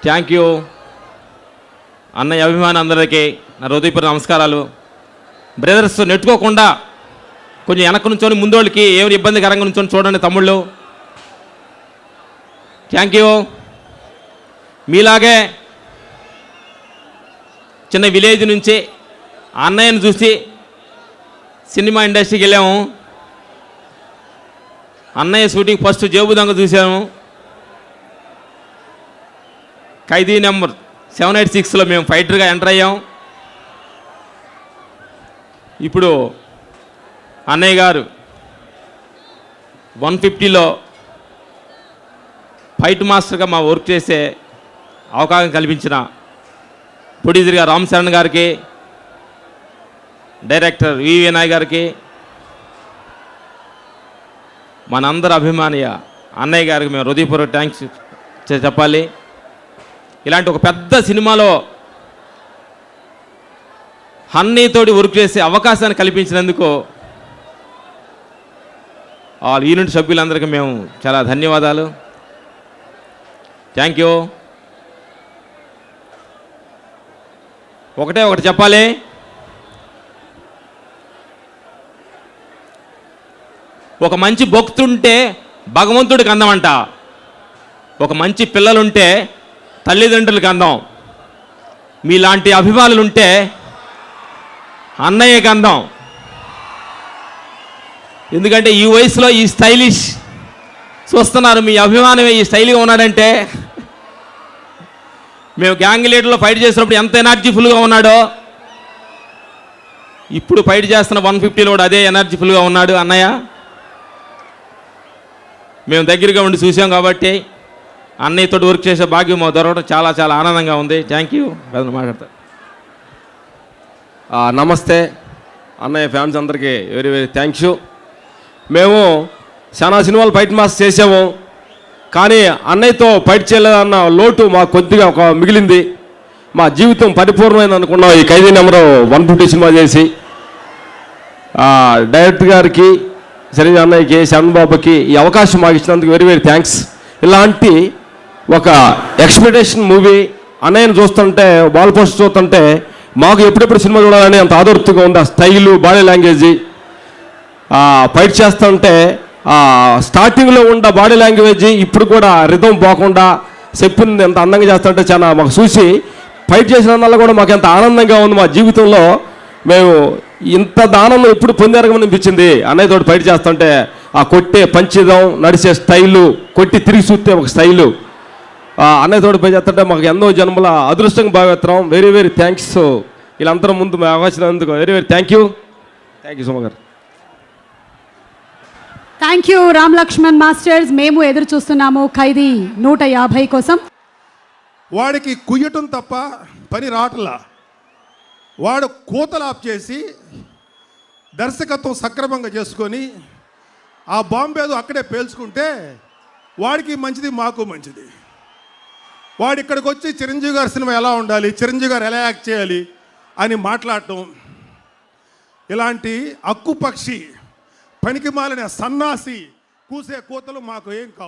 Thank you అన్నయ్య అభిమాని అందరికీ నా హృదయపూర్వక నమస్కారాలు. బ్రదర్స్ నెట్టుకోకుండా కొంచెం వెనక్కు నుంచొని ముందోళ్ళకి ఏమి ఇబ్బందికరంగా నుంచొని చూడండి తమ్ముళ్ళు. Thank you. మీలాగే చిన్న విలేజ్ నుంచి అన్నయ్యను చూసి సినిమా ఇండస్ట్రీకి వెళ్ళాము. అన్నయ్య షూటింగ్ ఫస్ట్ జేబు దొంగ చూసాము. ఖైదీ నెంబర్ 786లో మేము ఫైటర్గా ఎంటర్ అయ్యాం. ఇప్పుడు అన్నయ్య గారు 150లో ఫైట్ మాస్టర్గా మా వర్క్ చేసే అవకాశం కల్పించిన ప్రొడ్యూసర్గా రామ్ చరణ్ గారికి, డైరెక్టర్ వివి నాయ్ గారికి, మనందరి అభిమానియ అన్నయ్య గారికి మేము హృదయపూర్వక థ్యాంక్స్ చెప్పాలి. ఇలాంటి ఒక పెద్ద సినిమాలో హన్నీతోటి వర్క్ చేసే అవకాశాన్ని కల్పించినందుకు ఆ యూనిట్ సభ్యులందరికీ మేము చాలా ధన్యవాదాలు. Thank you. ఒకటి చెప్పాలి, ఒక మంచి భక్తుంటే భగవంతుడికి అందమంట, ఒక మంచి పిల్లలుంటే తల్లిదండ్రులకి అందం, మీలాంటి అభిమానులుంటే అన్నయ్యకి అందం. ఎందుకంటే ఈ వయసులో ఈ స్టైలిష్ చూస్తున్నారు, మీ అభిమానమే ఈ స్టైల్గా ఉన్నాడంటే, మేము గ్యాంగ్ లీడర్లో ఫైట్ చేసినప్పుడు ఎంత ఎనర్జీఫుల్గా ఉన్నాడో ఇప్పుడు ఫైట్ చేస్తున్న 150లో కూడా అదే ఎనర్జీఫుల్గా ఉన్నాడు అన్నయ్య. మేము దగ్గరగా ఉండి చూసాం కాబట్టి అన్నయ్యతో వర్క్ చేసే భాగ్యం దొరకడం చాలా చాలా ఆనందంగా ఉంది. Thank you. మాట్లాడతా. నమస్తే అన్నయ్య ఫ్యాన్స్ అందరికీ వెరీ వెరీ థ్యాంక్ యూ. మేము చాలా సినిమాలు ఫైట్ మాస్టర్ చేసాము, కానీ అన్నయ్యతో ఫైట్ చేయలేదన్న లోటు మాకు కొద్దిగా ఒక మిగిలింది. మా జీవితం పరిపూర్ణమైంది అనుకున్నాం ఈ ఖైదీ నెంబర్ 150 సినిమా చేసి. డైరెక్టర్ గారికి, సరే అన్నయ్యకి, శరణ్ బాబుకి ఈ అవకాశం మాకు ఇచ్చినందుకు వెరీ వెరీ థ్యాంక్స్. ఇలాంటి ఒక ఎక్స్పెక్టేషన్ మూవీ అన్నయ్యను చూస్తుంటే, బాల్ పోస్ట్ చూస్తుంటే మాకు ఎప్పుడెప్పుడు సినిమా చూడాలని అంత ఆదుర్తిగా ఉంది. ఆ స్టైలు, బాడీ లాంగ్వేజ్, ఫైట్ చేస్తుంటే స్టార్టింగ్లో ఉన్న బాడీ లాంగ్వేజ్ ఇప్పుడు కూడా రిథం పోకుండా చెప్పింది ఎంత అందంగా చేస్తుంటే చాలా మాకు చూసి ఫైట్ చేసినందువల్ల కూడా మాకు ఎంత ఆనందంగా ఉంది. మా జీవితంలో మేము ఇంత దానం ఎప్పుడు పొందారని అనిపించింది అన్నయ్యతోటి ఫైట్ చేస్తుంటే. ఆ కొట్టే పంచిదం, నడిచే స్టైలు, కొట్టి తిరిగి చూస్తే ఒక స్టైలు, అన్నయ్యతోటి ఫైట్ చేస్తుంటే మాకు ఎన్నో జన్మల అదృష్టంగా భావిస్తున్నాం. Very very thanks. వీళ్ళందరూ ముందు మేము అవకాశం very very thank you. Thank you Suma గారు. Thank you Ram Lakshman masters. మేము ఎదురు చూస్తున్నాము ఖైదీ 150 కోసం. వాడికి కుయ్యటం తప్ప పని రావట్లా. వాడు కూతలు ఆఫ్ చేసి దర్శకత్వం సక్రమంగా చేసుకొని ఆ బాంబేదో అక్కడే పేల్చుకుంటే వాడికి మంచిది, మాకు మంచిది. వాడు ఇక్కడికి వచ్చి చిరంజీవి గారి సినిమా ఎలా ఉండాలి, చిరంజీవి గారు ఎలా యాక్ట్ చేయాలి అని మాట్లాడటం, ఇలాంటి అక్కుపక్షి పనికి మాలిన సన్నాసి కూసే కూతలు మాకు ఏం కావు.